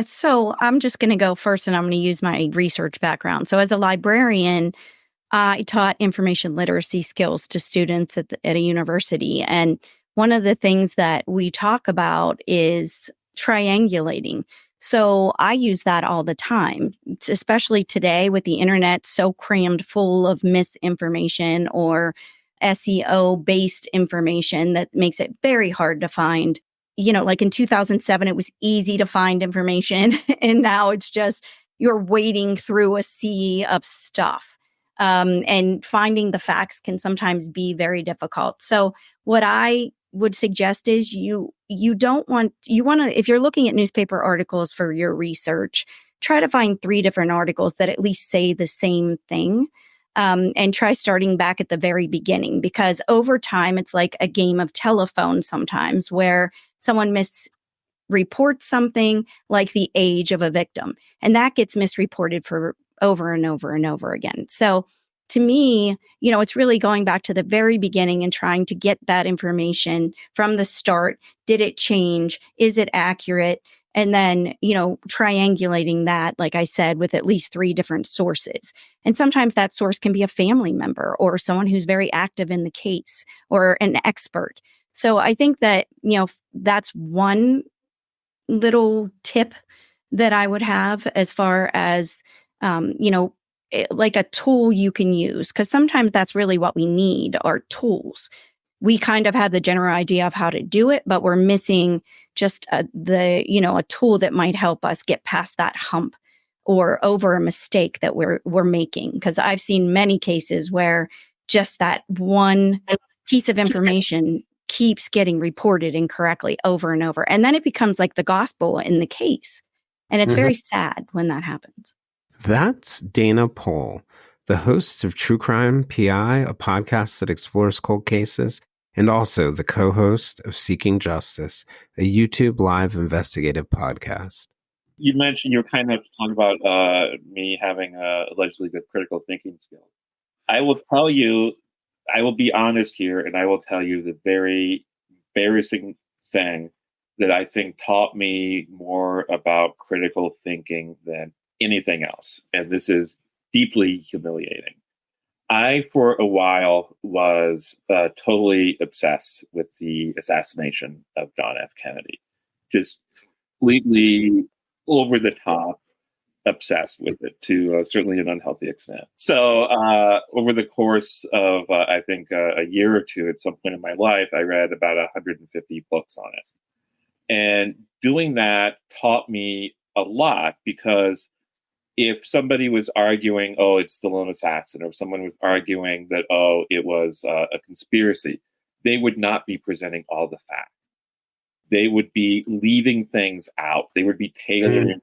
So I'm just going to go first and I'm going to use my research background. So as a librarian, I taught information literacy skills to students at a university. And one of the things that we talk about is triangulating. So I use that all the time, especially today with the internet so crammed full of misinformation or SEO based information that makes it very hard to find. Like in 2007, it was easy to find information. And now it's just you're wading through a sea of stuff. And finding the facts can sometimes be very difficult. So what I would suggest is you want to, if you're looking at newspaper articles for your research, try to find 3 different articles that at least say the same thing. And try starting back at the very beginning, because over time, it's like a game of telephone sometimes where someone misreports something like the age of a victim, and that gets misreported for over and over and over again. So to me, it's really going back to the very beginning and trying to get that information from the start. Did it change? Is it accurate? And then, triangulating that, like I said, with at least 3 different sources. And sometimes that source can be a family member or someone who's very active in the case or an expert. So I think that, that's one little tip that I would have as far as, like a tool you can use, because sometimes that's really what we need are tools. We kind of have the general idea of how to do it, but we're missing just a tool that might help us get past that hump or over a mistake that we're making. Because I've seen many cases where just that one piece of information keeps getting reported incorrectly over and over. And then it becomes like the gospel in the case. And it's very sad when that happens. That's Dana Pohl, the host of True Crime PI, a podcast that explores cold cases, and also the co-host of Seeking Justice, a YouTube live investigative podcast. You mentioned you were kind enough to talk about me having allegedly good critical thinking skills. I will tell you, I will be honest here, and I will tell you the very embarrassing thing that I think taught me more about critical thinking than anything else. And this is deeply humiliating. I, for a while, was totally obsessed with the assassination of John F. Kennedy. Just completely over the top obsessed with it to certainly an unhealthy extent. So over the course of, I think, a year or two, at some point in my life, I read about 150 books on it. And doing that taught me a lot, because if somebody was arguing, oh, it's the lone assassin, or if someone was arguing that, oh, it was a conspiracy, they would not be presenting all the facts. They would be leaving things out. They would be tailoring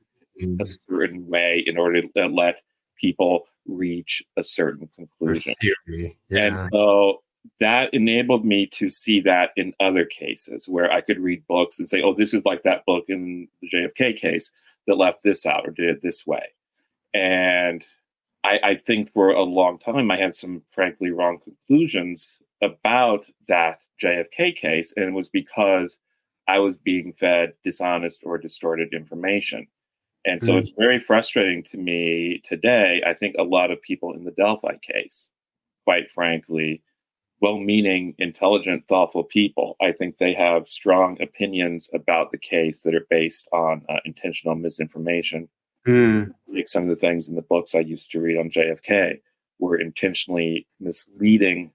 a certain way in order to let people reach a certain conclusion. Yeah. And so that enabled me to see that in other cases where I could read books and say, oh, this is like that book in the JFK case that left this out or did it this way. And I think for a long time, I had some frankly wrong conclusions about that JFK case. And it was because I was being fed dishonest or distorted information. And so it's very frustrating to me today. I think a lot of people in the Delphi case, quite frankly, well-meaning, intelligent, thoughtful people, I think they have strong opinions about the case that are based on intentional misinformation. Like some of the things in the books I used to read on JFK were intentionally misleading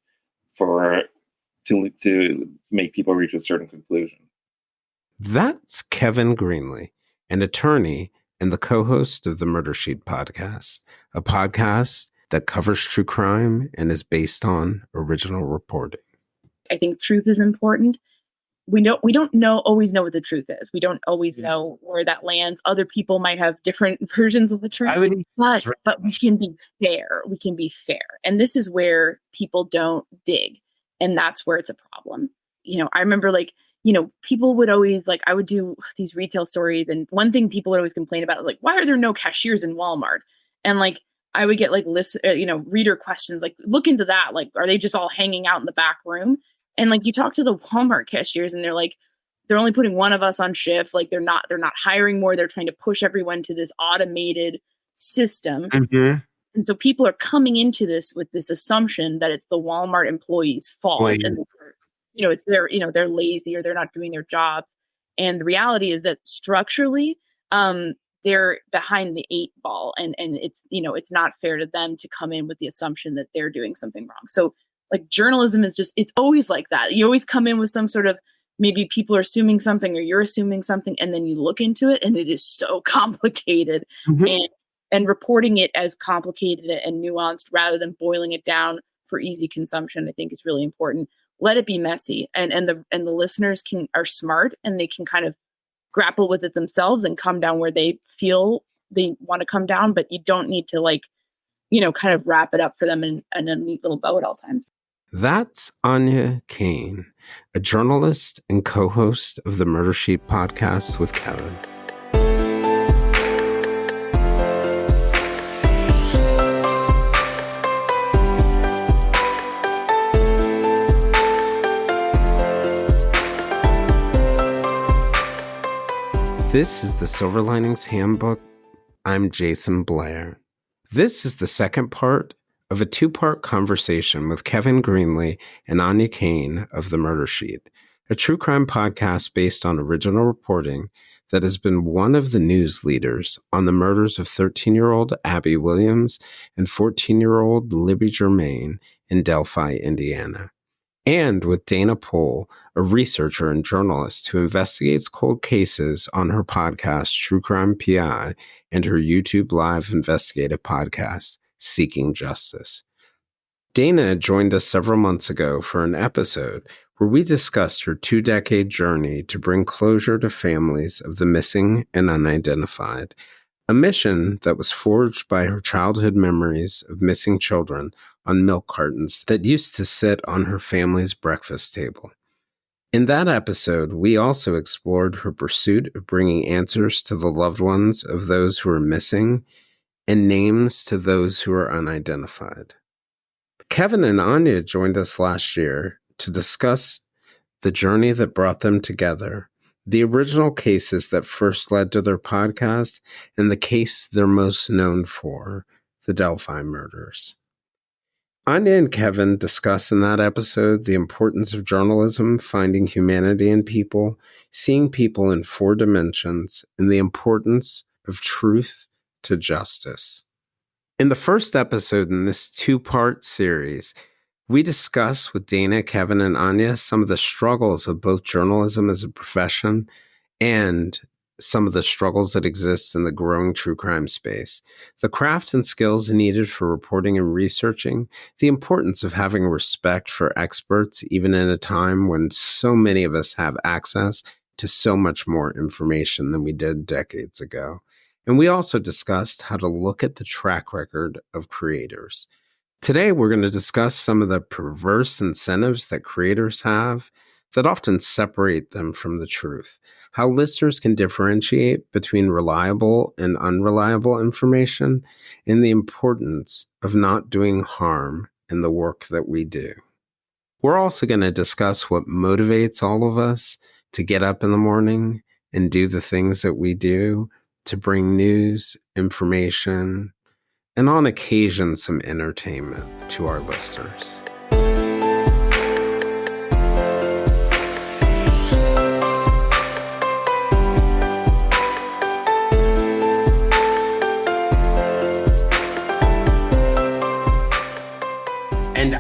to make people reach a certain conclusion. That's Kevin Greenlee, an attorney and the co-host of the Murder Sheet podcast, a podcast that covers true crime and is based on original reporting. I think truth is important. We don't always know what the truth is. We don't always know where that lands. Other people might have different versions of the truth, but we can be fair. We can be fair. And this is where people don't dig. And that's where it's a problem. I remember people would always I would do these retail stories. And one thing people would always complain about is why are there no cashiers in Walmart? And I would get reader questions, look into that. Are they just all hanging out in the back room? And you talk to the Walmart cashiers and they're like, they're only putting one of us on shift. Like they're not hiring more. They're trying to push everyone to this automated system. Mm-hmm. And so people are coming into this with this assumption that it's the Walmart employees' fault. And it's they're lazy or they're not doing their jobs. And the reality is that structurally, they're behind the 8 ball, and it's not fair to them to come in with the assumption that they're doing something wrong. So like journalism is it's always like that. You always come in with some sort of, maybe people are assuming something or you're assuming something, and then you look into it and it is so complicated. Mm-hmm. And reporting it as complicated and nuanced rather than boiling it down for easy consumption, I think is really important. Let it be messy, and the listeners are smart, and they can kind of grapple with it themselves and come down where they feel they want to come down, but you don't need to kind of wrap it up for them in a neat little bow at all times. That's Áine Cain, a journalist and co-host of the Murder Sheet podcast with Kevin. This is the Silver Linings Handbook. I'm Jayson Blair. This is the second part of a 2-part conversation with Kevin Greenlee and Áine Cain of The Murder Sheet, a true crime podcast based on original reporting that has been one of the news leaders on the murders of 13-year-old Abby Williams and 14-year-old Libby Germain in Delphi, Indiana. And with Dana Pohl, a researcher and journalist who investigates cold cases on her podcast, True Crime PI, and her YouTube live investigative podcast, Seeking Justice. Dana joined us several months ago for an episode where we discussed her 2-decade journey to bring closure to families of the missing and unidentified, a mission that was forged by her childhood memories of missing children on milk cartons that used to sit on her family's breakfast table. In that episode, we also explored her pursuit of bringing answers to the loved ones of those who are missing and names to those who are unidentified. Kevin and Áine joined us last year to discuss the journey that brought them together, the original cases that first led to their podcast, and the case they're most known for, the Delphi murders. Áine and Kevin discuss in that episode the importance of journalism, finding humanity in people, seeing people in 4 dimensions, and the importance of truth to justice. In the first episode in this 2-part series, we discuss with Dana, Kevin, and Áine some of the struggles of both journalism as a profession and some of the struggles that exist in the growing true crime space, the craft and skills needed for reporting and researching, the importance of having respect for experts, even in a time when so many of us have access to so much more information than we did decades ago. And we also discussed how to look at the track record of creators. Today, we're going to discuss some of the perverse incentives that creators have that often separate them from the truth, how listeners can differentiate between reliable and unreliable information, and the importance of not doing harm in the work that we do. We're also going to discuss what motivates all of us to get up in the morning and do the things that we do to bring news, information, and on occasion some entertainment to our listeners. And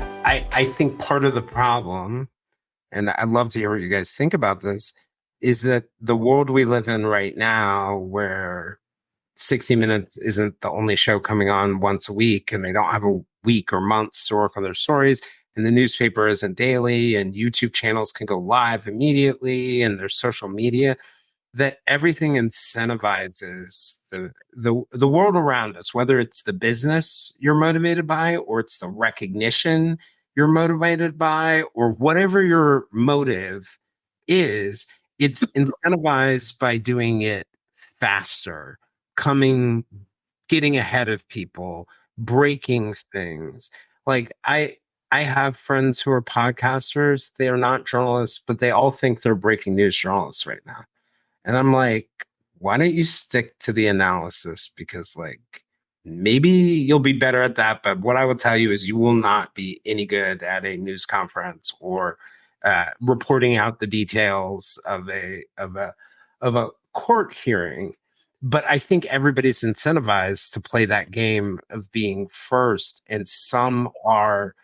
I think part of the problem, and I'd love to hear what you guys think about this, is that the world we live in right now, where 60 Minutes isn't the only show coming on once a week, and they don't have a week or months to work on their stories, and the newspaper isn't daily, and YouTube channels can go live immediately, and there's social media, that everything incentivizes the world around us, whether it's the business you're motivated by, or it's the recognition you're motivated by, or whatever your motive is, it's incentivized by doing it faster, getting ahead of people, breaking things. Like I I have friends who are podcasters. They are not journalists, but they all think they're breaking news journalists right now. And I'm like, why don't you stick to the analysis? Because like maybe you'll be better at that. But what I will tell you is you will not be any good at a news conference or reporting out the details of a court hearing. But I think everybody's incentivized to play that game of being first, and some are,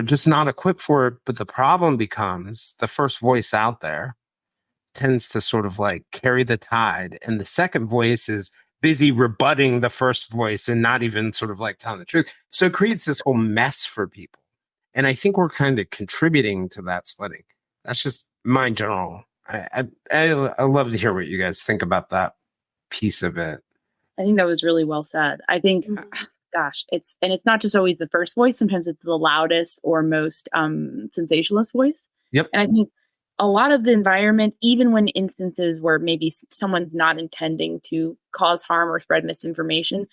just not equipped for it. But the problem becomes the first voice out there tends to sort of like carry the tide, and the second voice is busy rebutting the first voice and not even sort of like telling the truth. So it creates this whole mess for people. And I think we're kind of contributing to that splitting. That's just my general. I love to hear what you guys think about that piece of it. I think that was really well said. I think, gosh, it's not just always the first voice. Sometimes it's the loudest or most sensationalist voice. Yep. And I think a lot of the environment, even when instances where maybe someone's not intending to cause harm or spread misinformation,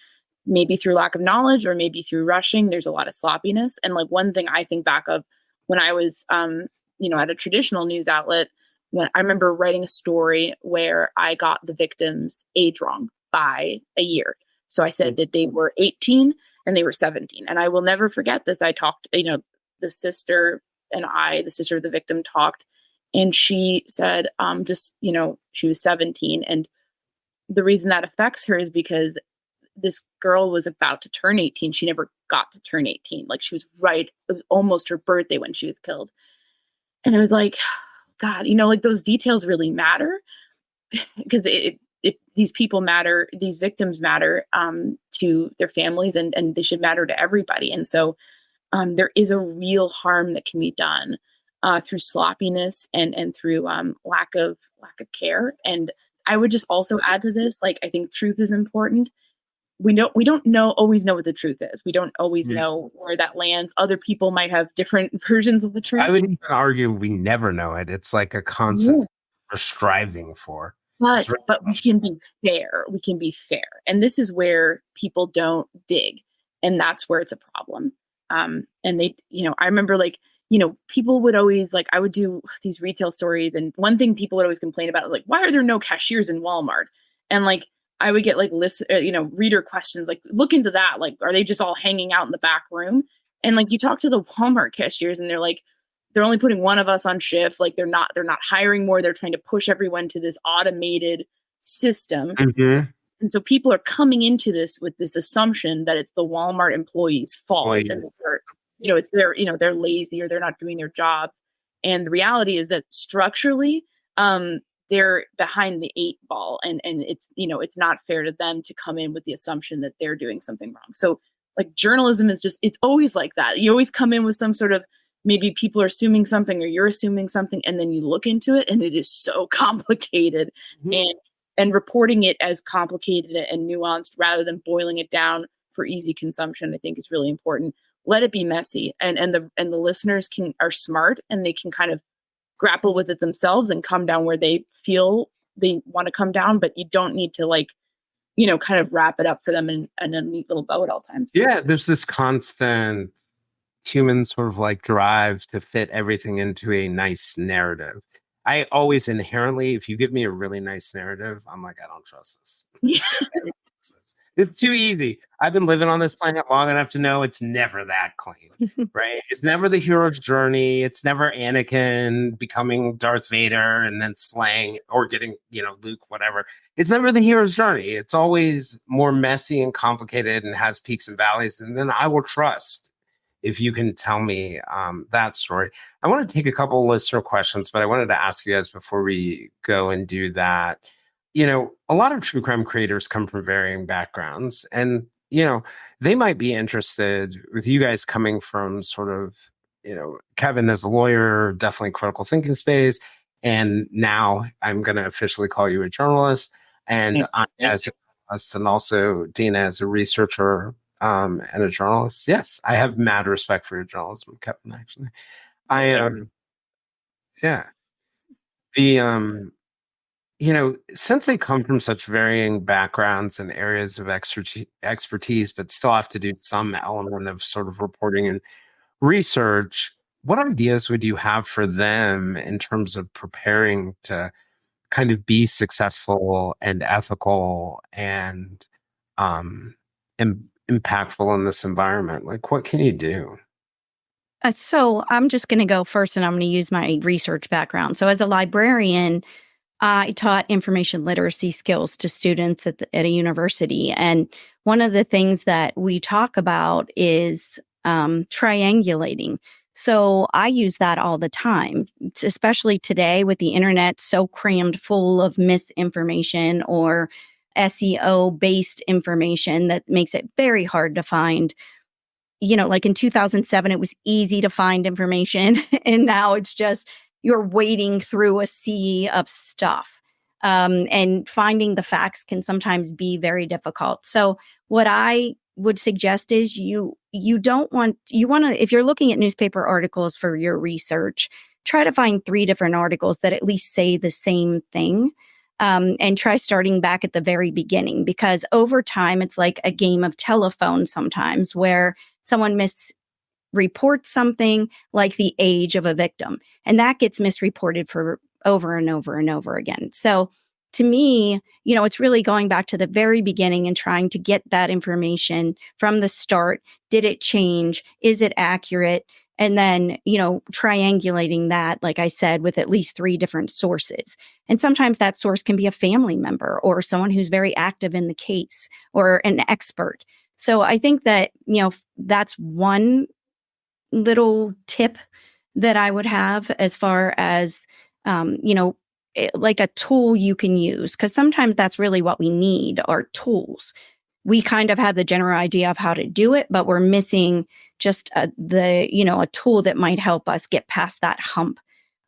maybe through lack of knowledge or maybe through rushing, there's a lot of sloppiness. And like one thing I think back of when I was, at a traditional news outlet, when I remember writing a story where I got the victim's age wrong by a year. So I said that they were 18 and they were 17. And I will never forget this. I talked, the sister of the victim talked, and she said, she was 17. And the reason that affects her is because this girl was about to turn 18. She never got to turn 18. Like it was almost her birthday when she was killed. And it was like, God, like those details really matter because these people matter, these victims matter to their families, and they should matter to everybody. And so there is a real harm that can be done through sloppiness and through lack of care. And I would just also add to this, like, I think truth is important. We don't always know what the truth is. We don't always know where that lands. Other people might have different versions of the truth. I would even argue we never know it. It's like a constant we're striving for. But we can be fair. We can be fair. And this is where people don't dig. And that's where it's a problem. And they, I remember people would always I would do these retail stories. And one thing people would always complain about, why are there no cashiers in Walmart? And I would get reader questions, look into that. Are they just all hanging out in the back room? And you talk to the Walmart cashiers and they're only putting one of us on shift. They're not hiring more. They're trying to push everyone to this automated system. Mm-hmm. And so people are coming into this with this assumption that it's the Walmart employees' fault. And they're lazy or they're not doing their jobs. And the reality is that structurally, they're behind the 8 ball, and it's, it's not fair to them to come in with the assumption that they're doing something wrong. So journalism is it's always like that. You always come in with some sort of, maybe people are assuming something or you're assuming something, and then you look into it and it is so complicated. Mm-hmm. And reporting it as complicated and nuanced rather than boiling it down for easy consumption, I think is really important. Let it be messy, and the listeners are smart, and they can kind of grapple with it themselves and come down where they feel they want to come down. But you don't need to kind of wrap it up for them in a neat little bow at all times. Yeah, there's this constant human sort of drive to fit everything into a nice narrative. I always inherently, if you give me a really nice narrative, I'm like, I don't trust this. It's too easy. I've been living on this planet long enough to know it's never that clean, right? It's never the hero's journey. It's never Anakin becoming Darth Vader and then slaying or getting, Luke, whatever. It's never the hero's journey. It's always more messy and complicated and has peaks and valleys. And then I will trust if you can tell me that story. I want to take a couple of listener questions, but I wanted to ask you guys before we go and do that. A lot of true crime creators come from varying backgrounds, and, they might be interested with you guys coming from sort of, Kevin as a lawyer, definitely critical thinking space. And now I'm going to officially call you a journalist, and as and also Dana as a researcher and a journalist. Yes, I have mad respect for your journalism, Kevin, actually. Since they come from such varying backgrounds and areas of expertise, but still have to do some element of sort of reporting and research, what ideas would you have for them in terms of preparing to kind of be successful and ethical and impactful in this environment? Like, what can you do? So I'm just going to go first and I'm going to use my research background. So as a librarian, I taught information literacy skills to students at a university. And one of the things that we talk about is triangulating. So I use that all the time, especially today with the internet so crammed full of misinformation or SEO-based information that makes it very hard to find. Like in 2007, it was easy to find information. And now it's just you're wading through a sea of stuff. And finding the facts can sometimes be very difficult. So what I would suggest is you want to, if you're looking at newspaper articles for your research, try to find 3 different articles that at least say the same thing. And try starting back at the very beginning, because over time, it's like a game of telephone sometimes where someone misreports something like the age of a victim, and that gets misreported for over and over and over again. So to me, it's really going back to the very beginning and trying to get that information from the start. Did it change? Is it accurate? And then, triangulating that, like I said, with at least 3 different sources. And sometimes that source can be a family member or someone who's very active in the case or an expert. So I think that, that's one little tip that I would have as far as, like a tool you can use, because sometimes that's really what we need are tools. We kind of have the general idea of how to do it, but we're missing just a tool that might help us get past that hump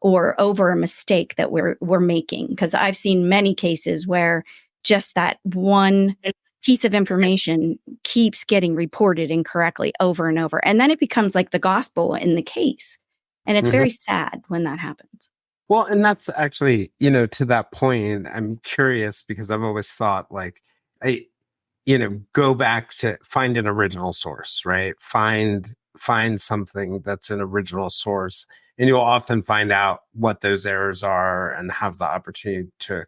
or over a mistake that we're making. Because I've seen many cases where just that one piece of information keeps getting reported incorrectly over and over. And then it becomes like the gospel in the case. And it's very sad when that happens. Well, and that's actually, to that point, I'm curious because I've always thought like, go back to find an original source, right? Find something that's an original source, and you'll often find out what those errors are and have the opportunity to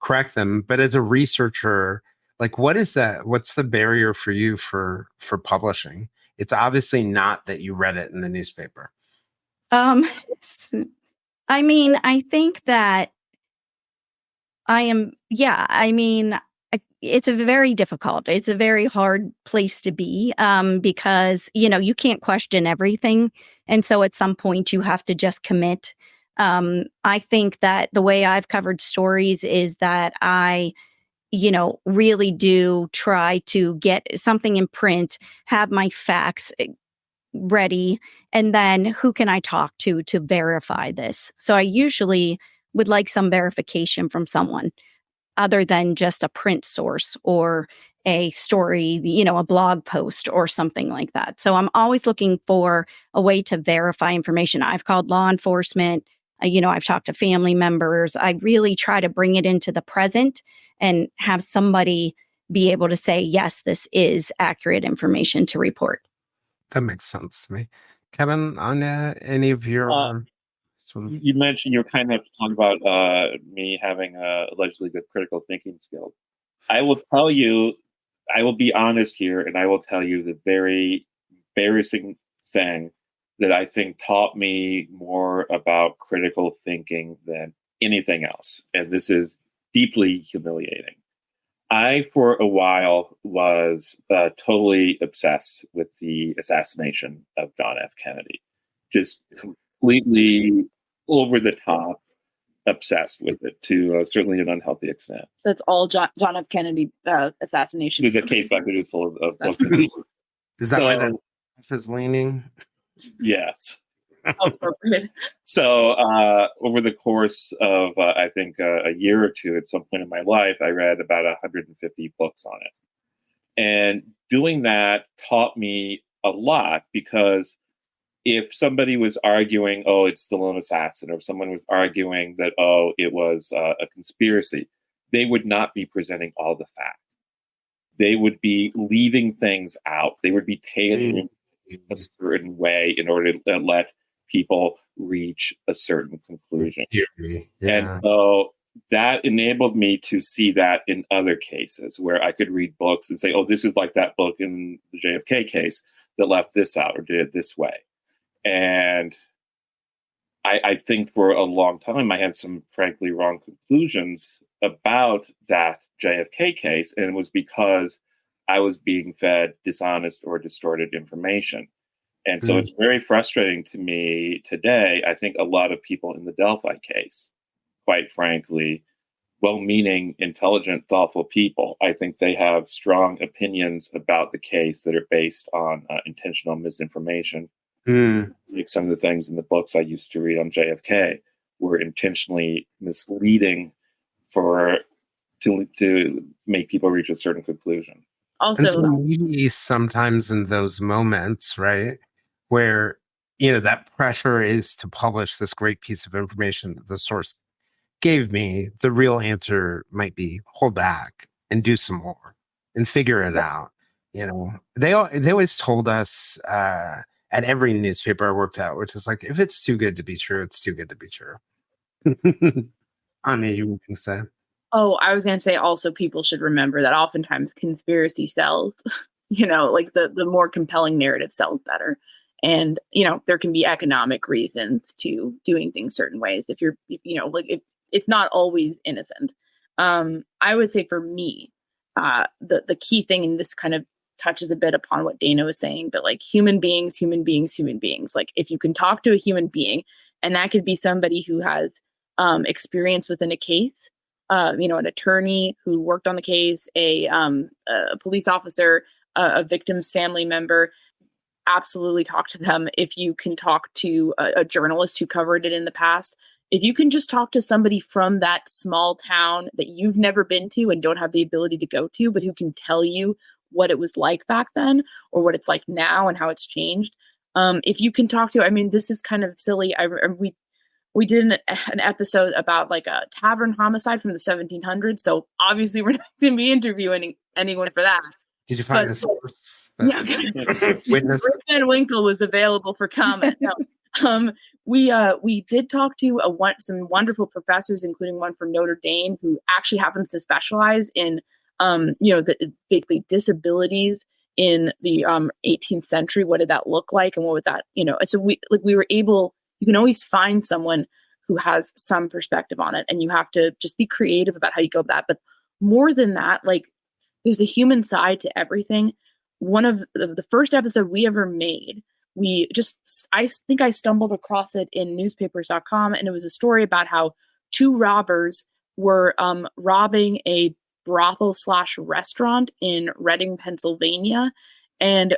correct them. But as a researcher, like, what's the barrier for you for publishing? It's obviously not that you read it in the newspaper. I think that it's it's a very hard place to be, because, you can't question everything. And so at some point you have to just commit. I think that the way I've covered stories is that I, really do try to get something in print, have my facts ready, and then who can I talk to verify this? So I usually would like some verification from someone other than just a print source or a story, a blog post or something like that. So I'm always looking for a way to verify information. I've called law enforcement. I've talked to family members. I really try to bring it into the present and have somebody be able to say, yes, this is accurate information to report. That makes sense to me. Kevin, on any of your you mentioned you're kind of talking about me having allegedly good critical thinking skills. I will be honest here, and I will tell you the very embarrassing thing that I think taught me more about critical thinking than anything else. And this is deeply humiliating. I, for a while, was totally obsessed with the assassination of John F. Kennedy. Just completely over the top obsessed with it to certainly an unhealthy extent. So that's all John F. Kennedy assassination. There's a case back that is full of books. Is that why the left is leaning? Yes. Appropriate. So over the course of, I think, a year or two, at some point in my life, I read about 150 books on it. And doing that taught me a lot, because if somebody was arguing, oh, it's the lone assassin, or if someone was arguing that, oh, it was a conspiracy, they would not be presenting all the facts. They would be leaving things out. They would be tailoring a certain way in order to let people reach a certain conclusion. Yeah. And so that enabled me to see that in other cases where I could read books and say, oh, this is like that book in the JFK case that left this out or did it this way. And I think for a long time, I had some frankly wrong conclusions about that JFK case. And it was because I was being fed dishonest or distorted information. And so it's very frustrating to me today. I think a lot of people in the Delphi case, quite frankly, well-meaning, intelligent, thoughtful people, I think they have strong opinions about the case that are based on intentional misinformation. Like some of the things in the books I used to read on JFK were intentionally misleading to make people reach a certain conclusion. Also, and so maybe sometimes in those moments, right, where that pressure is to publish this great piece of information that the source gave me, the real answer might be hold back and do some more and figure it out. They always told us at every newspaper I worked at, which is like, if it's too good to be true, it's too good to be true. Áine, you can say. Oh, I was going to say also people should remember that oftentimes conspiracy sells, like the more compelling narrative sells better. And, there can be economic reasons to doing things certain ways. If you're, it's not always innocent. I would say for me, the key thing, and this kind of touches a bit upon what Dana was saying, but like human beings, like if you can talk to a human being, and that could be somebody who has experience within a case, an attorney who worked on the case, a police officer, a victim's family member, absolutely talk to them. If you can talk to a journalist who covered it in the past, if you can just talk to somebody from that small town that you've never been to and don't have the ability to go to, but who can tell you what it was like back then or what it's like now and how it's changed. If you can talk to, this is kind of silly. We did an episode about like a tavern homicide from the 1700s. So obviously we're not going to be interviewing anyone for that. Did you find the source? Yeah. Rick Van Winkle was available for comment. No. We did talk to some wonderful professors, including one from Notre Dame, who actually happens to specialize in, basically disabilities in the 18th century. What did that look like, and what would that, So we were able. You can always find someone who has some perspective on it, and you have to just be creative about how you go about that. But more than that, like there's a human side to everything. One of the first episode we ever made, I think I stumbled across it in newspapers.com, and it was a story about how two robbers were robbing a brothel/restaurant in Reading, Pennsylvania, and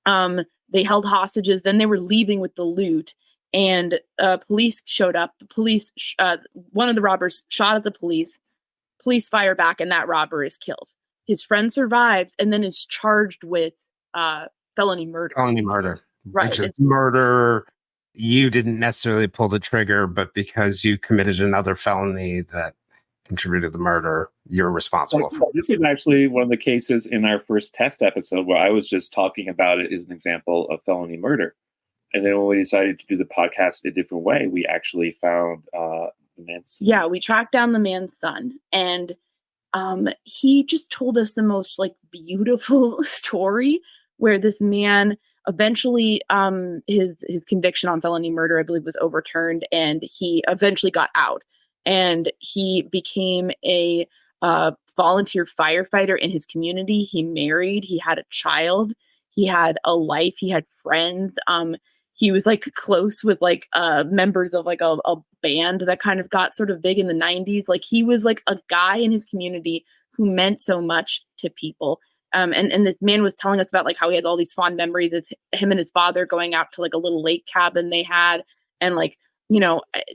they held hostages. Then they were leaving with the loot, and police showed up. The police, one of the robbers shot at the police. Police fire back, and that robber is killed. His friend survives and then is charged with felony murder. Felony murder. Right. It's murder. You didn't necessarily pull the trigger, but because you committed another felony that contributed to the murder, you're responsible for it. This is actually one of the cases in our first test episode where I was just talking about it as an example of felony murder. And then when we decided to do the podcast a different way, we actually found the man's son. Yeah, we tracked down the man's son, and he just told us the most beautiful story where this man eventually his conviction on felony murder, I believe, was overturned, and he eventually got out, and he became a volunteer firefighter in his community. He married, he had a child, he had a life, he had friends. He was close with members of a band that kind of got sort of big in the 90s. He was a guy in his community who meant so much to people. And this man was telling us about how he has all these fond memories of him and his father going out to a little lake cabin they had, and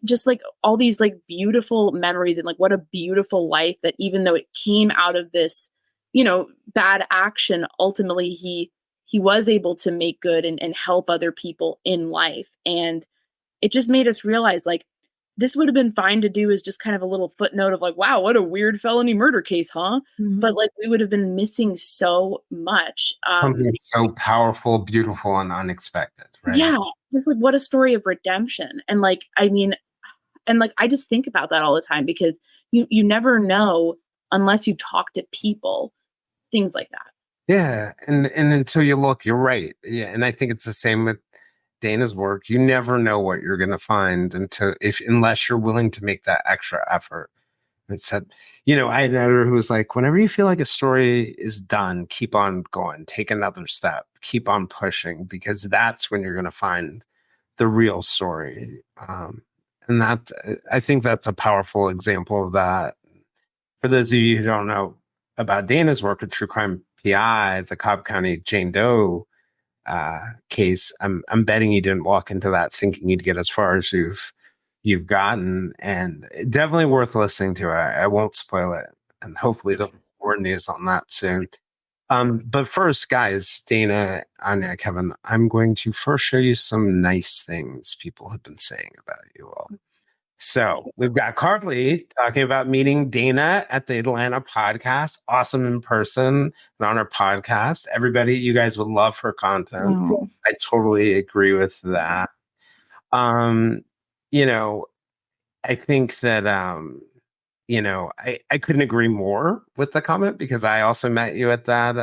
just all these beautiful memories, and what a beautiful life that even though it came out of this, bad action, ultimately he was able to make good and help other people in life. And it just made us realize this would have been fine to do as just kind of a little footnote of like, wow, what a weird felony murder case, huh? Mhm. But like, we would have been missing so much. Something so powerful, beautiful, and unexpected, right? Yeah, just like what a story of redemption. And like, I mean, and like, I just think about that all the time because you never know unless you talk to people, things like that. Yeah, and until you look, you're right. Yeah, and I think it's the same with Dana's work. You never know what you're going to find unless you're willing to make that extra effort. And said, I had an editor who was like, whenever you feel like a story is done, keep on going, take another step, keep on pushing, because that's when you're going to find the real story. And that, I think that's a powerful example of that. For those of you who don't know about Dana's work at True Crime PI, the Cobb County Jane Doe case, I'm betting you didn't walk into that thinking you'd get as far as you've gotten, and definitely worth listening to. I won't spoil it, and hopefully there'll be more news on that soon. But first, guys, Dana, Áine, Kevin, I'm going to first show you some nice things people have been saying about you all. So we've got Carly talking about meeting Dana at the Atlanta podcast. Awesome in person and on her podcast. Everybody, you guys would love her content. Wow. I totally agree with that. I think that, I couldn't agree more with the comment because I also met you at that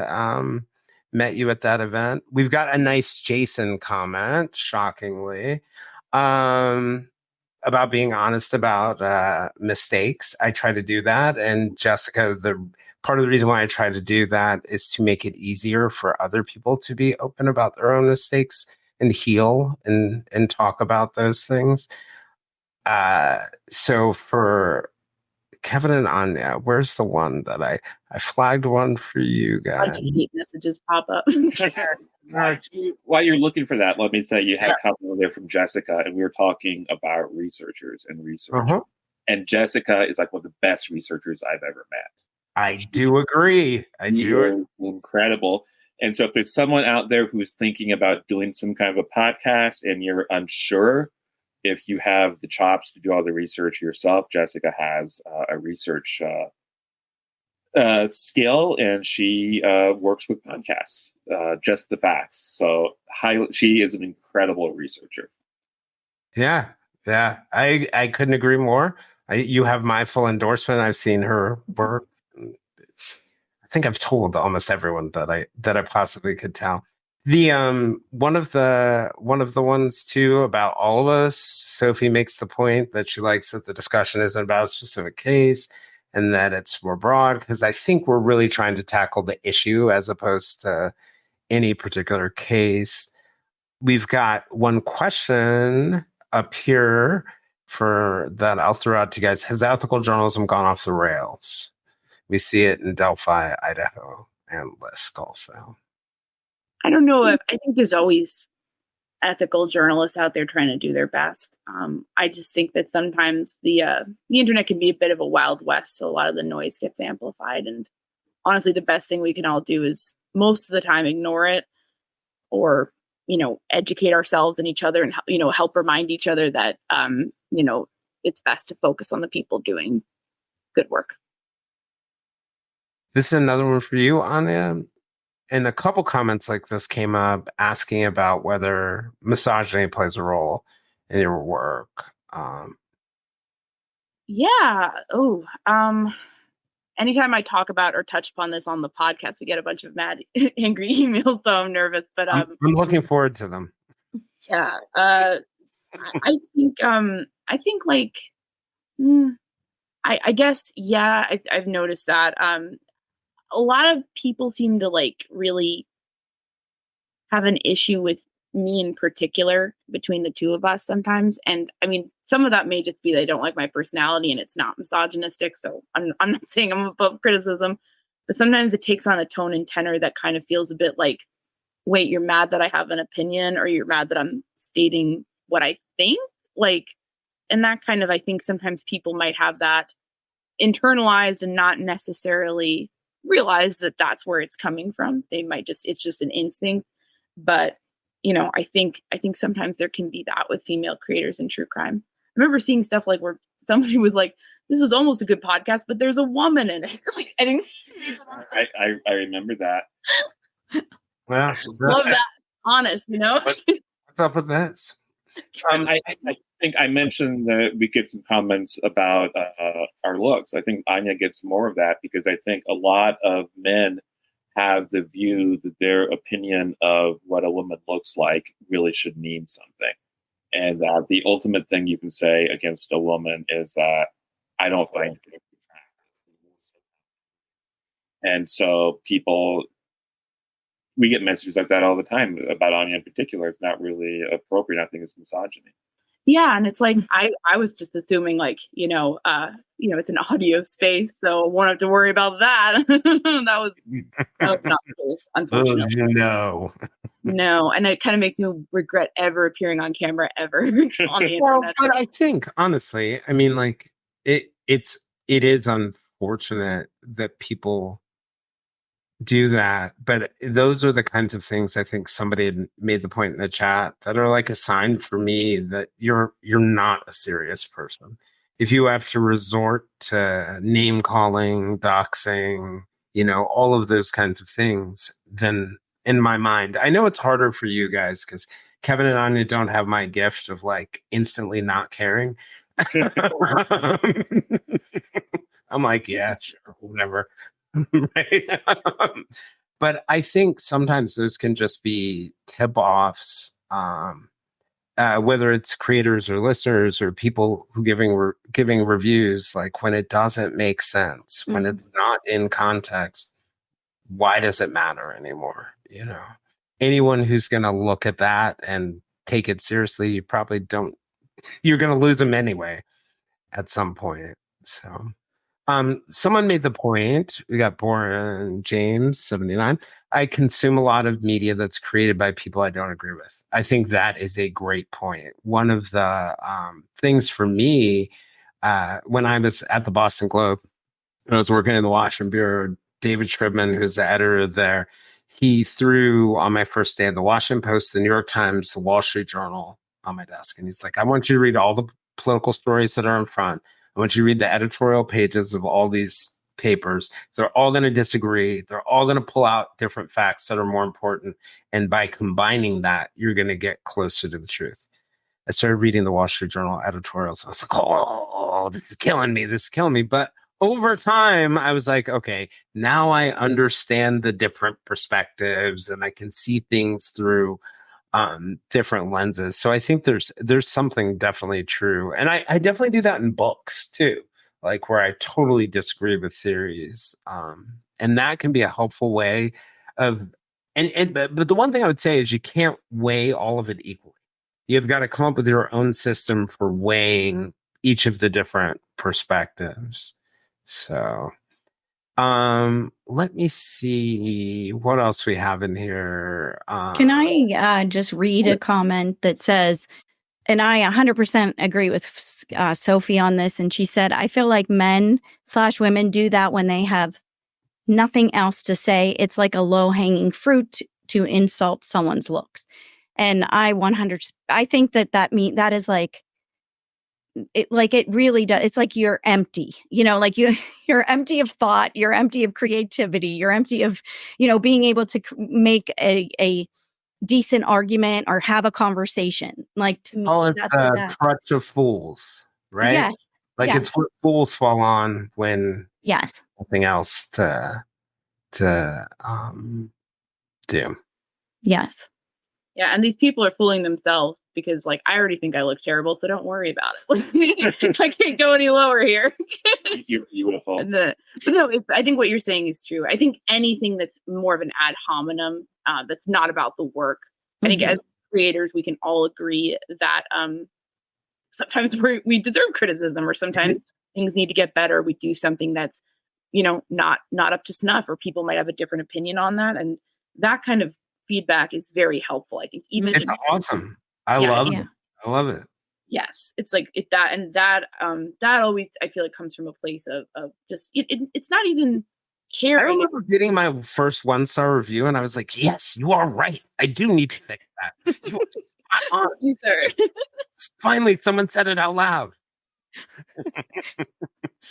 event. We've got a nice Jayson comment, shockingly, about being honest about mistakes. I try to do that. And Jessica, part of the reason why I try to do that is to make it easier for other people to be open about their own mistakes and heal and talk about those things. So for Kevin and Áine, where's the one that I flagged one for you guys? A bunch of hate messages pop up. While you're looking for that, let me say you had a couple there from Jessica, and we were talking about researchers and research. Uh-huh. And Jessica is like one of the best researchers I've ever met. I do agree. Incredible. And so if there's someone out there who's thinking about doing some kind of a podcast and you're unsure if you have the chops to do all the research yourself, Jessica has a research skill, and she works with podcasts, just the facts. So she is an incredible researcher. Yeah. I couldn't agree more. You have my full endorsement. I've seen her work. I think I've told almost everyone that I possibly could tell. The one of the ones too about all of us, Sophie makes the point that she likes that the discussion isn't about a specific case and that it's more broad, because I think we're really trying to tackle the issue as opposed to any particular case. We've got one question up here that I'll throw out to you guys. Has ethical journalism gone off the rails? We see it in Delphi, Idaho, and Lisk also. I don't know. I think there's always ethical journalists out there trying to do their best. I just think that sometimes the internet can be a bit of a wild west, so a lot of the noise gets amplified. And honestly, the best thing we can all do is most of the time ignore it, or educate ourselves and each other, and help remind each other that it's best to focus on the people doing good work. This is another one for you, Áine. And a couple comments like this came up asking about whether misogyny plays a role in your work. Yeah. Oh, anytime I talk about or touch upon this on the podcast, we get a bunch of mad, angry emails, so I'm nervous. But I'm looking forward to them. Yeah. I think like, I guess, yeah, I've noticed that. A lot of people seem to like really have an issue with me in particular between the two of us sometimes. And I mean, some of that may just be they don't like my personality and it's not misogynistic. So I'm not saying I'm above criticism, but sometimes it takes on a tone and tenor that kind of feels a bit like, wait, you're mad that I have an opinion, or you're mad that I'm stating what I think? Like, and that kind of, I think sometimes people might have that internalized and not necessarily realize that that's where it's coming from. They might it's just an instinct. But I think sometimes there can be that with female creators in true crime. remember seeing stuff like where somebody was like, this was almost a good podcast, but there's a woman in it. Like, I didn't. I remember that. Well, Love that. Honest, what's up with this? I think I mentioned that we get some comments about our looks. I think Áine gets more of that because I think a lot of men have the view that their opinion of what a woman looks like really should mean something. And that the ultimate thing you can say against a woman is that I don't find it attractive. And so we get messages like that all the time about Áine in particular. It's not really appropriate. I think it's misogyny. Yeah, and it's like I was just assuming like it's an audio space, so I won't have to worry about that. that was not the case, unfortunately. No, and it kind of makes me regret ever appearing on camera ever on the internet. But I think honestly, I mean, like it is unfortunate that people do that, but those are the kinds of things I think somebody had made the point in the chat that are like a sign for me that you're not a serious person. If you have to resort to name calling, doxing, all of those kinds of things, then in my mind, I know it's harder for you guys because Kevin and Áine don't have my gift of like instantly not caring. I'm like, yeah, sure, whatever. Right. But I think sometimes those can just be tip-offs, whether it's creators or listeners or people who giving reviews, like when it doesn't make sense, when it's not in context, why does it matter anymore? Anyone who's going to look at that and take it seriously, you're going to lose them anyway at some point. So someone made the point, we got Boren James 79. I consume a lot of media that's created by people I don't agree with. I think that is a great point. One of the things for me, when I was at the Boston Globe, I was working in the Washington Bureau, David Shribman, who's the editor there, he threw on my first day at the Washington Post, the New York Times, the Wall Street Journal on my desk. And he's like, I want you to read all the political stories that are in front. I want you to read the editorial pages of all these papers. They're all going to disagree. They're all going to pull out different facts that are more important. And by combining that, you're going to get closer to the truth. I started reading the Wall Street Journal editorials. I was like, oh, this is killing me. This is killing me. But over time, I was like, okay, now I understand the different perspectives and I can see things through different lenses. So I think there's something definitely true. And I definitely do that in books too, like where I totally disagree with theories. And that can be a helpful way of, but the one thing I would say is you can't weigh all of it equally. You've got to come up with your own system for weighing each of the different perspectives. So let me see what else we have in here. Can I just read a comment that says, and I 100% agree with Sophie on this. And she said, I feel like men/women do that when they have nothing else to say. It's like a low-hanging fruit to insult someone's looks. And I think that is like, it really does. It's like you're empty, like you're empty of thought, you're empty of creativity, you're empty of, being able to make a decent argument or have a conversation. Like to me, it's the crutch of fools, right? Yeah. Like it's what fools fall on when nothing else to do. Yes. Yeah, and these people are fooling themselves because, like, I already think I look terrible, so don't worry about it. I can't go any lower here. You're beautiful. But no, I think what you're saying is true. I think anything that's more of an ad hominem, that's not about the work. I think as creators, we can all agree that sometimes we deserve criticism, or sometimes things need to get better. We do something that's, not up to snuff, or people might have a different opinion on that, and that kind of feedback is very helpful. I think it's awesome. I love it. I love it. Yes, it's like that always, I feel like, comes from a place of just it's not even caring. I remember getting my first 1-star review and I was like, yes, you are right. I do need to fix that. Thank you, sir. Finally, someone said it out loud.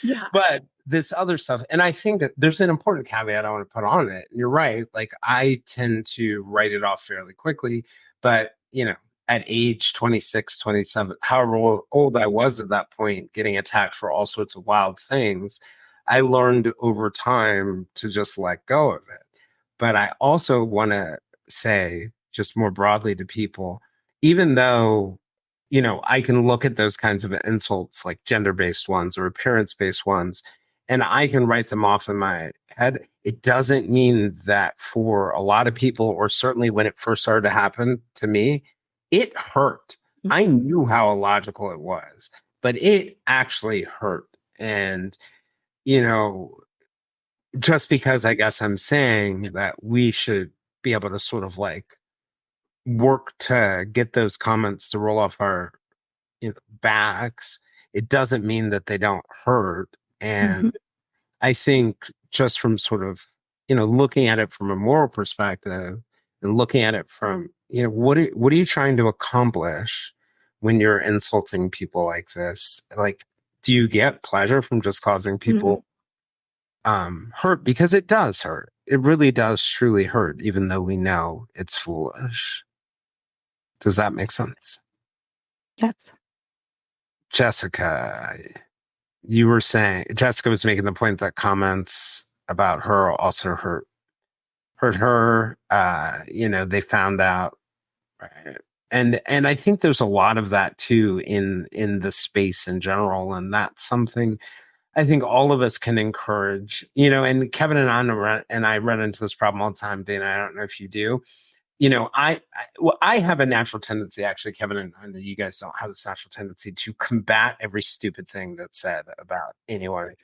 Yeah. But this other stuff, and I think that there's an important caveat I want to put on it. You're right. Like, I tend to write it off fairly quickly, but at age 26, 27, however old I was at that point, getting attacked for all sorts of wild things, I learned over time to just let go of it. But I also want to say, just more broadly to people, even though I can look at those kinds of insults, like gender-based ones or appearance-based ones, and I can write them off in my head. It doesn't mean that for a lot of people, or certainly when it first started to happen to me, it hurt. I knew how illogical it was, but it actually hurt. And, just because I guess I'm saying that we should be able to sort of like work to get those comments to roll off our backs, it doesn't mean that they don't hurt. And I think just from sort of looking at it from a moral perspective and looking at it from what are you trying to accomplish when you're insulting people like this? Like, do you get pleasure from just causing people hurt? Because it does hurt. It really does truly hurt, even though we know it's foolish. Does that make sense? Yes. Jessica, you were saying, Jessica was making the point that comments about her also hurt her. They found out, right? And I think there's a lot of that too in the space in general, and that's something I think all of us can encourage. And Kevin and I run into this problem all the time. Dana, I don't know if you do. I have a natural tendency, actually, Kevin, and I know you guys don't have this natural tendency to combat every stupid thing that's said about anyone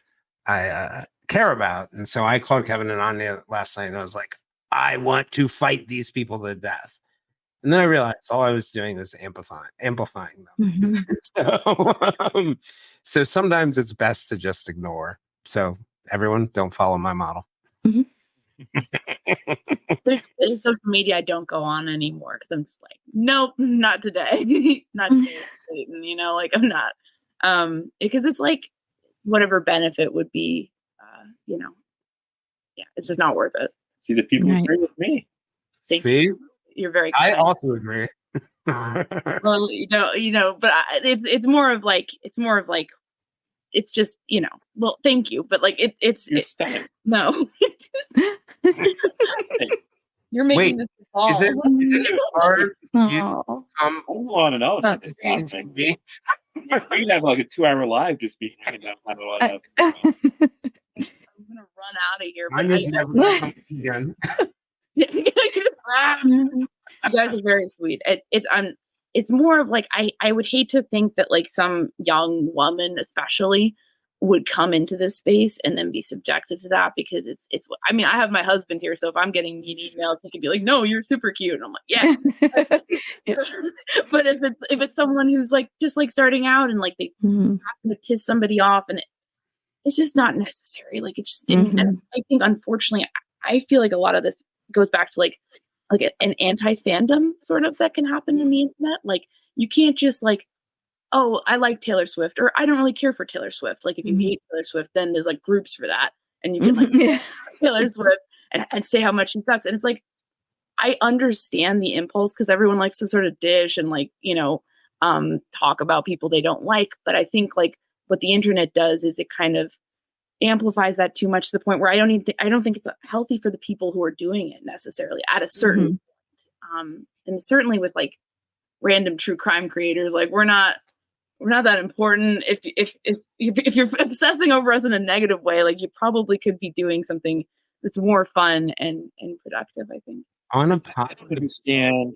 I care about. And so I called Kevin and Áine last night and I was like, I want to fight these people to death. And then I realized all I was doing was amplifying them. So sometimes it's best to just ignore. So everyone, don't follow my model. In social media, I don't go on anymore because I'm just like, nope, not today. Not today, Satan, I'm not. Because it's like whatever benefit would be, it's just not worth it. See, the people agree with me. Thank you. You're very kind. I also agree. Well, but it's more of like, it's just, well, thank you. But like, it's no. You're making this fall. Is it hard? I want to know. We can have like a 2-hour live just being hanging out. I'm gonna run out of here. But you guys are very sweet. It's more of like I would hate to think that like some young woman especially would come into this space and then be subjected to that, because it's I mean, I have my husband here, so if I'm getting mean emails, he can be like, no, you're super cute, and I'm like, yeah. But if it's someone who's like just like starting out and like they happen to piss somebody off, and it's just not necessary. Like, it's just and I think unfortunately I feel like a lot of this goes back to like an anti-fandom sort of that can happen in the internet. Like, you can't just like, oh, I like Taylor Swift, or I don't really care for Taylor Swift. Like, if you hate Taylor Swift, then there's like groups for that, and you can like Taylor Swift and say how much she sucks. And it's like, I understand the impulse because everyone likes to sort of dish and like, talk about people they don't like. But I think like what the internet does is it kind of amplifies that too much to the point where I don't think it's healthy for the people who are doing it necessarily at a certain point. And certainly with like random true crime creators, like we're not that important. If you're obsessing over us in a negative way, like you probably could be doing something that's more fun and productive, I think. On a positive stand,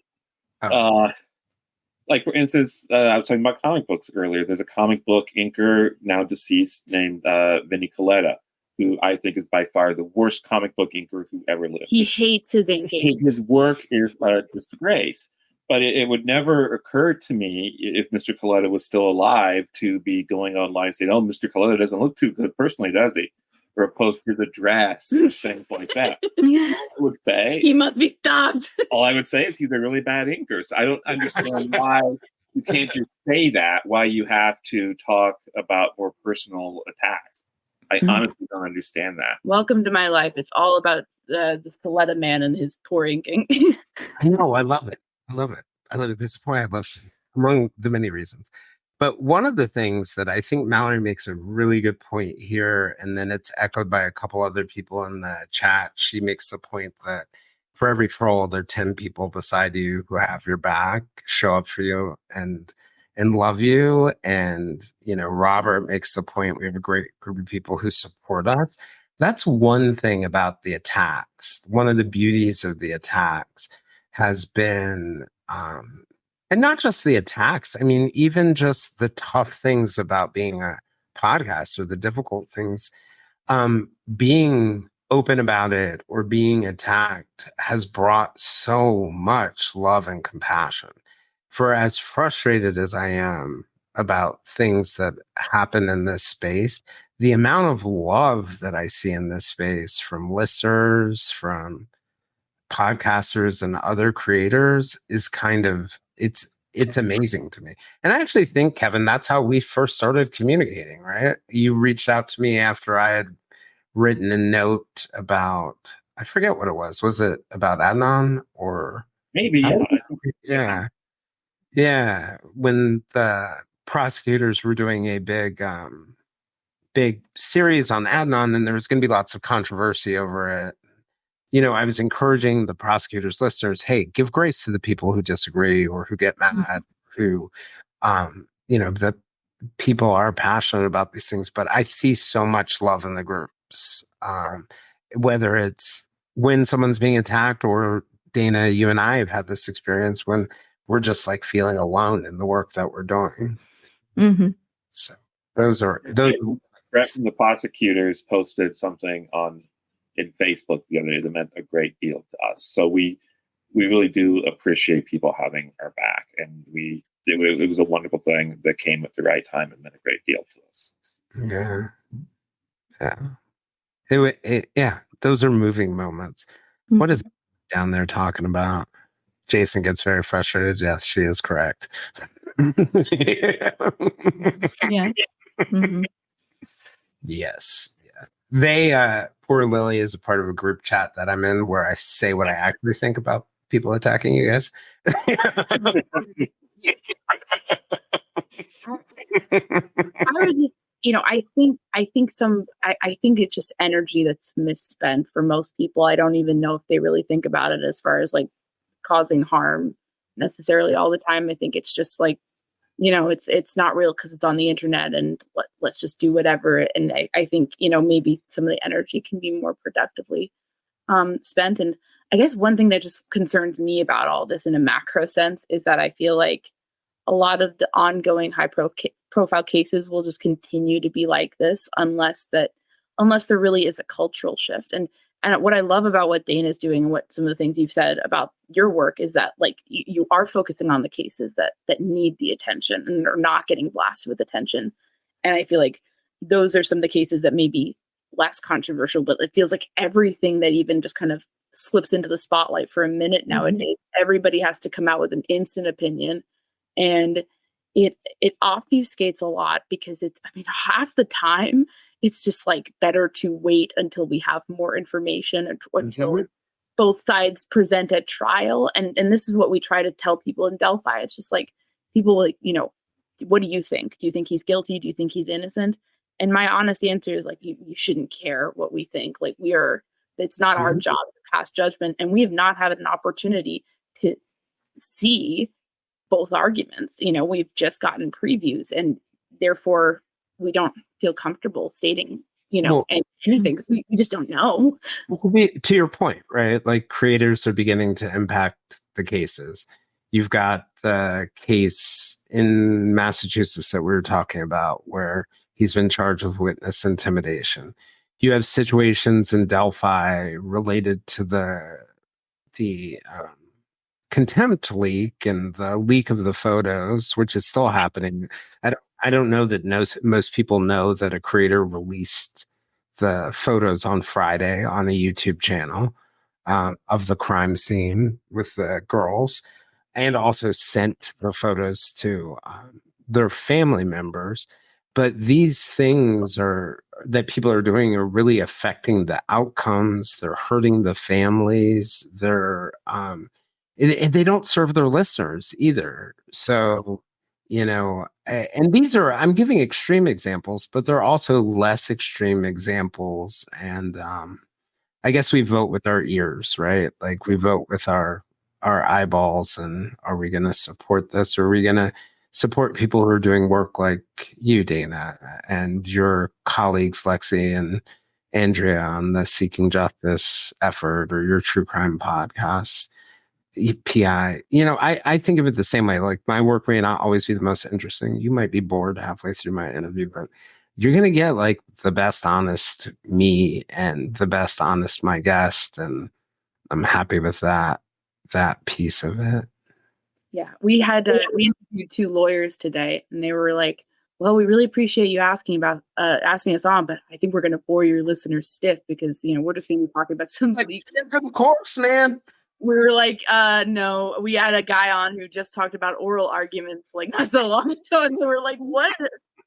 like for instance, I was talking about comic books earlier. There's a comic book inker now deceased named Vinnie Coletta, who I think is by far the worst comic book inker who ever lived. He hates his inking. His work is disgrace. But it would never occur to me, if Mr. Coletta was still alive, to be going online and saying, oh, Mr. Coletta doesn't look too good personally, does he? or opposed to the dress, or things like that. I would say he must be stopped. All I would say is he's a really bad inkers. I don't understand why you can't just say that, why you have to talk about more personal attacks. I honestly don't understand that. Welcome to my life. It's all about the Soletta man and his poor inking. No, I love it. I love it. I love it. This is a point I love, among the many reasons. But one of the things that I think Mallory makes a really good point here, and then it's echoed by a couple other people in the chat. She makes the point that for every troll, there are 10 people beside you who have your back, show up for you, and love you. And, you know, Robert makes the point, we have a great group of people who support us. That's one thing about the attacks. One of the beauties of the attacks has been, and not just the attacks, I mean, even just the tough things about being a podcaster, the difficult things, being open about it or being attacked has brought so much love and compassion. For as frustrated as I am about things that happen in this space, the amount of love that I see in this space from listeners, from podcasters and other creators is kind of, it's amazing to me. And I actually think, Kevin, that's how we first started communicating, right? You reached out to me after I had written a note about, I forget what it was. Was it about Adnan or? Maybe, yeah. Yeah. Yeah. When the prosecutors were doing a big series on Adnan, and there was going to be lots of controversy over it. You know, I was encouraging the prosecutors' listeners, hey, give grace to the people who disagree or who get mad, who, you know, that people are passionate about these things. But I see so much love in the groups, whether it's when someone's being attacked or Dana, you and I have had this experience when we're just like feeling alone in the work that we're doing. Mm-hmm. So those. Brett from the prosecutors posted something in Facebook the other day that meant a great deal to us. So we really do appreciate people having our back, and it was a wonderful thing that came at the right time and meant a great deal to us. Yeah. Those are moving moments. Mm-hmm. What is down there talking about? Jayson gets very frustrated. Yes, she is correct. Yeah. Mm-hmm. Yes. Yeah. They, poor Lily is a part of a group chat that I'm in where I say what I actually think about people attacking you guys. I think it's just energy that's misspent for most people. I don't even know if they really think about it as far as like causing harm necessarily all the time. I think it's just like, you know, it's not real because it's on the internet and let's just do whatever. And I think, you know, maybe some of the energy can be more productively spent. And I guess one thing that just concerns me about all this in a macro sense is that I feel like a lot of the ongoing high profile cases will just continue to be like this unless there really is a cultural shift. And what I love about what Dana is doing and what some of the things you've said about your work is that like you are focusing on the cases that need the attention and are not getting blasted with attention. And I feel like those are some of the cases that may be less controversial, but it feels like everything that even just kind of slips into the spotlight for a minute nowadays, everybody has to come out with an instant opinion. And it obfuscates a lot because half the time it's just like better to wait until we have more information until both sides present at trial. And this is what we try to tell people in Delphi. It's just like people like, you know, what do you think? Do you think he's guilty? Do you think he's innocent? And my honest answer is like, you shouldn't care what we think. Like it's not our job to pass judgment. And we have not had an opportunity to see both arguments. You know, we've just gotten previews and therefore we don't feel comfortable stating, you know, anything because we just don't know. To your point, right? Like creators are beginning to impact the cases. You've got the case in Massachusetts that we were talking about where he's been charged with witness intimidation. You have situations in Delphi related to the contempt leak and the leak of the photos, which is still happening. I don't know that most people know that a creator released the photos on Friday on a YouTube channel of the crime scene with the girls, and also sent the photos to their family members. But these things that people are doing are really affecting the outcomes. They're hurting the families. They don't serve their listeners either. So, and I'm giving extreme examples, but there are also less extreme examples. And I guess we vote with our ears, right? Like we vote with our eyeballs. And are we going to support this, or are we going to support people who are doing work like you, Dana, and your colleagues, Lexi and Andrea, on the Seeking Justice effort, or your true crime podcast, PI? I think of it the same way. Like, my work may not always be the most interesting. You might be bored halfway through my interview, but you're going to get like the best honest me and the best honest my guest. And I'm happy with that piece of it. Yeah, we interviewed 2 lawyers today, and they were like, "Well, we really appreciate you asking us on, but I think we're going to bore your listeners stiff because we're just going to be talking about somebody." Of course, man. We were like, "No." We had a guy on who just talked about oral arguments like not so long ago, and they were like, "What?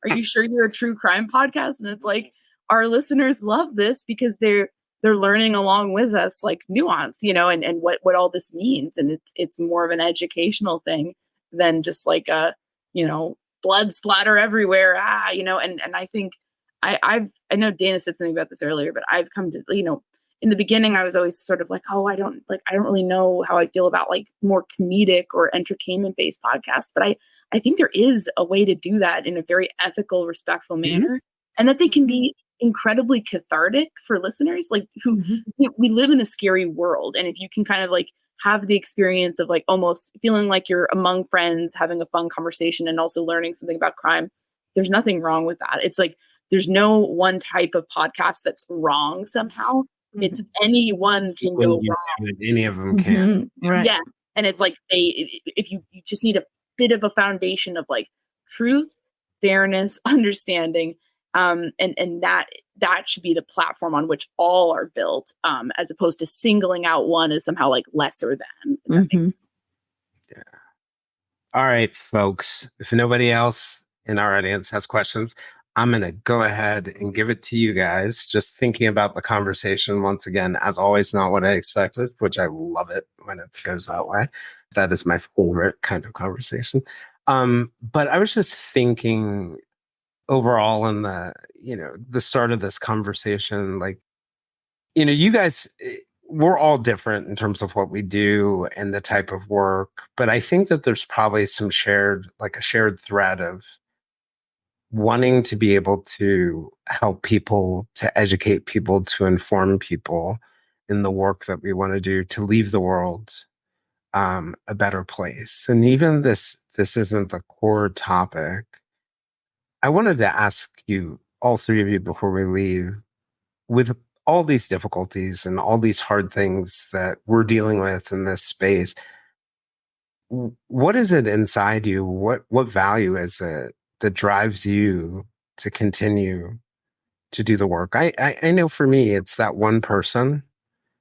Are you sure you're a true crime podcast?" And it's like, our listeners love this because they're learning along with us, like, nuance, and what all this means. And it's more of an educational thing than just like blood splatter everywhere. And I think I know Dana said something about this earlier, but I've come to, in the beginning, I was always sort of like, I don't really know how I feel about like more comedic or entertainment based podcasts. But I think there is a way to do that in a very ethical, respectful manner, and that they can be incredibly cathartic for listeners, like who we live in a scary world. And if you can kind of like have the experience of like almost feeling like you're among friends, having a fun conversation and also learning something about crime, there's nothing wrong with that. It's like, there's no one type of podcast that's wrong somehow. It's anyone can go wrong. Any of them can. Right. Yeah. And it's like, if you just need a bit of a foundation of like truth, fairness, understanding, and that should be the platform on which all are built, as opposed to singling out one as somehow like lesser than. Yeah. All right, folks. If nobody else in our audience has questions, I'm going to go ahead and give it to you guys. Just thinking about the conversation once again, as always, not what I expected, which I love it when it goes that way. That is my favorite kind of conversation. But I was just thinking overall in the start of this conversation, like, you guys, we're all different in terms of what we do and the type of work, but I think that there's probably a shared thread of wanting to be able to help people, to educate people, to inform people in the work that we want to do, to leave the world a better place. And even this isn't the core topic. I wanted to ask you, all three of you, before we leave, with all these difficulties and all these hard things that we're dealing with in this space, what is it inside you? What value is it that drives you to continue to do the work? I know for me, it's that one person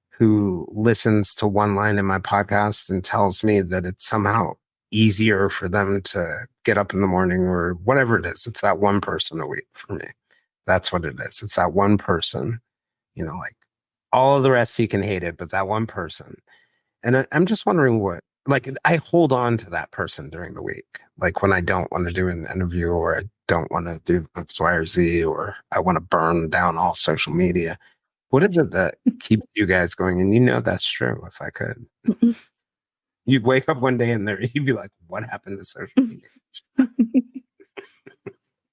who listens to one line in my podcast and tells me that it's somehow easier for them to get up in the morning or whatever it is. It's that one person a week for me. That's what it is. It's that one person, like all of the rest, you can hate it, but that one person. And I'm just wondering I hold on to that person during the week. Like when I don't want to do an interview, or I don't want to do X, Y, or Z, or I want to burn down all social media. What is it that keeps you guys going? And that's true. If I could, you'd wake up one day and you'd be like, what happened to social media?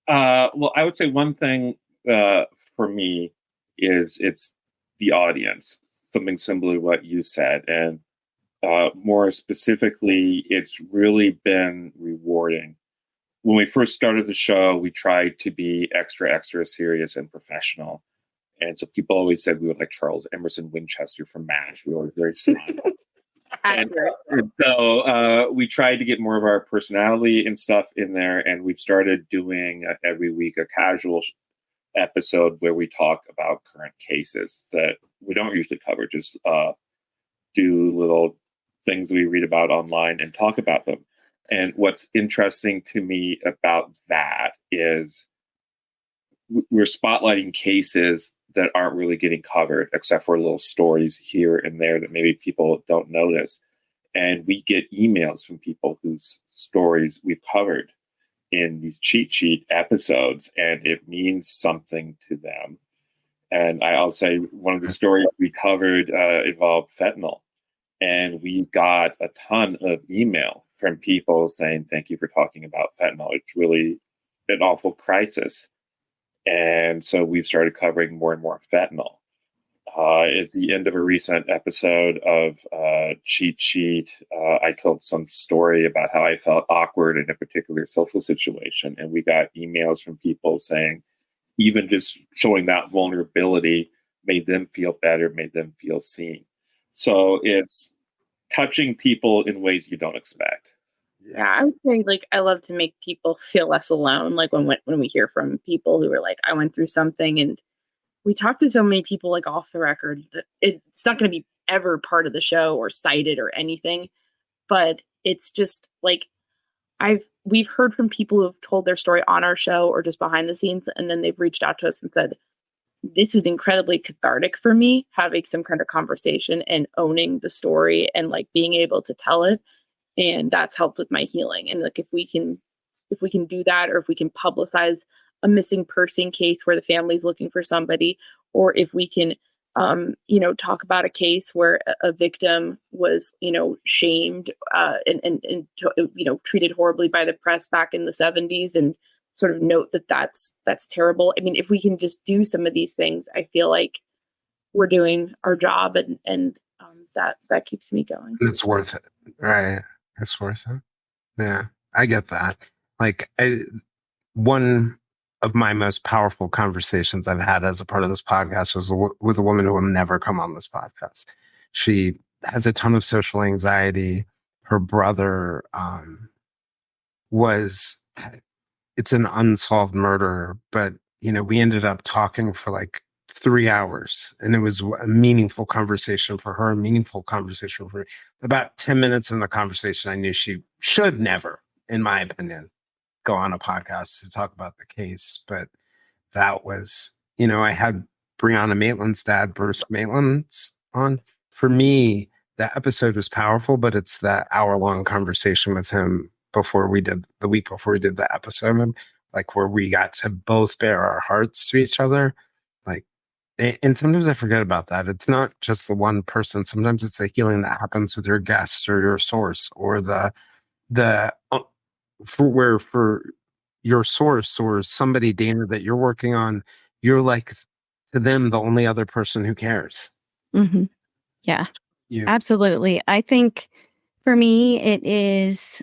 Well, I would say one thing for me is it's the audience, something similar to what you said. And more specifically, it's really been rewarding. When we first started the show, we tried to be extra serious and professional. And so people always said we were like Charles Emerson Winchester from MASH. We were very smart. and so we tried to get more of our personality and stuff in there. And we've started doing every week a casual episode where we talk about current cases that we don't usually cover, just do little things we read about online and talk about them. And what's interesting to me about that is we're spotlighting cases that aren't really getting covered, except for little stories here and there that maybe people don't notice. And we get emails from people whose stories we've covered in these cheat sheet episodes, and it means something to them. And I'll say one of the stories we covered involved fentanyl. And we got a ton of email from people saying, thank you for talking about fentanyl. It's really an awful crisis. And so we've started covering more and more fentanyl. At the end of a recent episode of Cheat Sheet, I told some story about how I felt awkward in a particular social situation. And we got emails from people saying, even just showing that vulnerability made them feel better, made them feel seen. So it's touching people in ways you don't expect. Yeah, I would say I love to make people feel less alone. Like when we hear from people who are like, I went through something, and we talk to so many people off the record that it's not going to be ever part of the show or cited or anything. But it's just we've heard from people who've told their story on our show or just behind the scenes, and then they've reached out to us and said, this was incredibly cathartic for me, having some kind of conversation and owning the story and being able to tell it. And that's helped with my healing. And if we can do that, or if we can publicize a missing person case where the family's looking for somebody, or if we can, talk about a case where a victim was, shamed and treated horribly by the press back in the 70s, and sort of note that that's terrible. I mean, if we can just do some of these things, I feel like we're doing our job, and that keeps me going. It's worth it, right? It's worth it. Yeah, I get that. One of my most powerful conversations I've had as a part of this podcast was with a woman who will never come on this podcast. She has a ton of social anxiety. Her brother it's an unsolved murder, but we ended up talking for 3 hours, and it was a meaningful conversation for her, a meaningful conversation for me. About 10 minutes in the conversation, I knew she should never, in my opinion, go on a podcast to talk about the case. But that was, I had Breonna Maitland's dad, Bruce Maitland's, on. For me, that episode was powerful, but it's that hour-long conversation with him the week before we did the episode, where we got to both bare our hearts to each other. And sometimes I forget about that. It's not just the one person. Sometimes it's the healing that happens with your guest or your source, or for your source or somebody, Dana, that you're working on, you're to them the only other person who cares. Mm-hmm. Yeah, absolutely. I think for me, it is,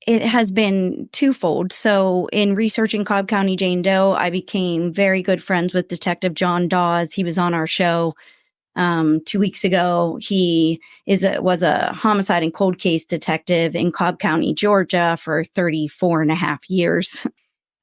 it has been twofold. So in researching Cobb County Jane Doe, I became very good friends with Detective John Dawes. He was on our show 2 weeks ago. He was a homicide and cold case detective in Cobb County, Georgia for 34 and a half years.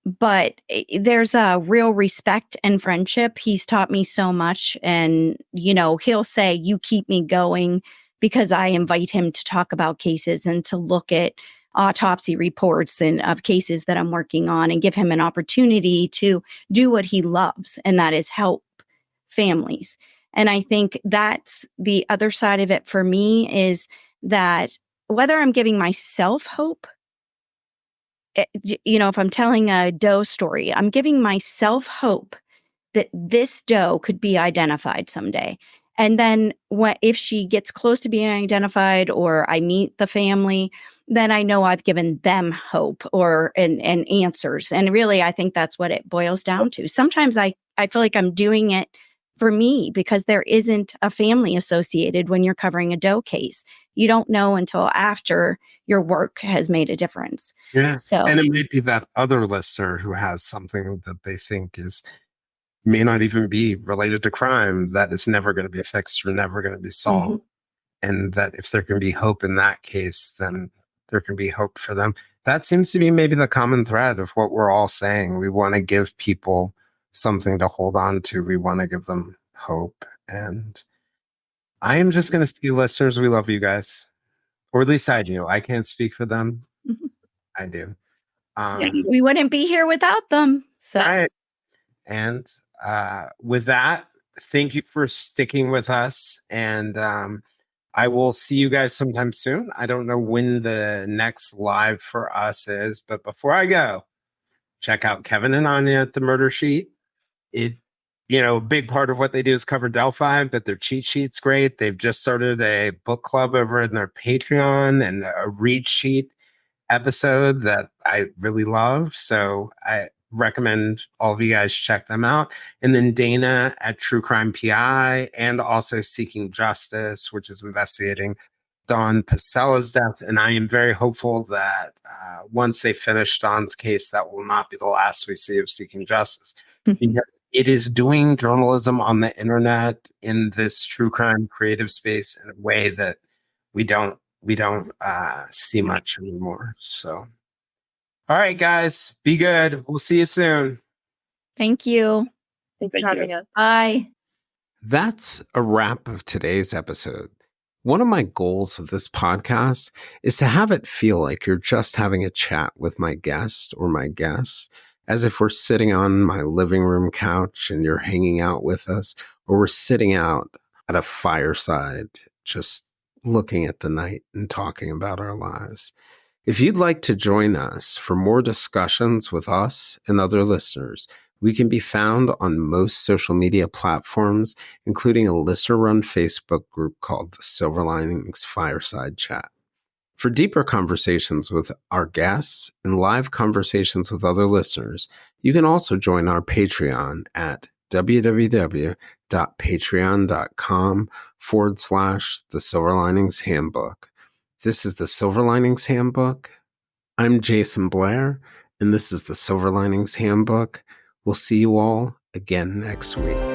But there's a real respect and friendship. He's taught me so much. And, he'll say, you keep me going, because I invite him to talk about cases and to look at autopsy reports and of cases that I'm working on, and give him an opportunity to do what he loves, and that is help families. And I think that's the other side of it for me, is that whether I'm giving myself hope, if I'm telling a Doe story, I'm giving myself hope that this Doe could be identified someday. And then if she gets close to being identified, or I meet the family, then I know I've given them hope and answers. And really, I think that's what it boils down to. Sometimes I feel like I'm doing it for me, because there isn't a family associated when you're covering a Doe case. You don't know until after your work has made a difference. Yeah. So, and it may be that other listener who has something that they think may not even be related to crime, that is never going to be fixed or never going to be solved. Mm-hmm. And that if there can be hope in that case, then there can be hope for them. that seems to be maybe the common thread of what we're all saying. We want to give people something to hold on to. We want to give them hope. And I am just going to see, listeners, we love you guys. Or at least I do. I can't speak for them. I do. We wouldn't be here without them. So. Right. And with that, thank you for sticking with us. And I will see you guys sometime soon. I don't know when the next live for us is, but before I go, check out Kevin and Áine at the Murder Sheet. A big part of what they do is cover Delphi, but their cheat sheet's great. They've just started a book club over in their Patreon and a read sheet episode that I really love. So I recommend all of you guys check them out. And then Dana at True Crime PI and also Seeking Justice, which is investigating Don Pacella's death. And I am very hopeful that once they finish Don's case, that will not be the last we see of Seeking Justice. It is doing journalism on the internet in this true crime creative space in a way that we don't see much anymore. So, all right, guys, be good. We'll see you soon. Thank you. Thanks for having us. Bye. That's a wrap of today's episode. One of my goals of this podcast is to have it feel like you're just having a chat with my guest or my guests, as if we're sitting on my living room couch and you're hanging out with us, or we're sitting out at a fireside just looking at the night and talking about our lives. If you'd like to join us for more discussions with us and other listeners, we can be found on most social media platforms, including a listener-run Facebook group called the Silver Linings Fireside Chat. For deeper conversations with our guests and live conversations with other listeners, you can also join our Patreon at www.patreon.com/The Silver Linings Handbook. This is the Silver Linings Handbook. I'm Jayson Blair, and this is the Silver Linings Handbook. We'll see you all again next week.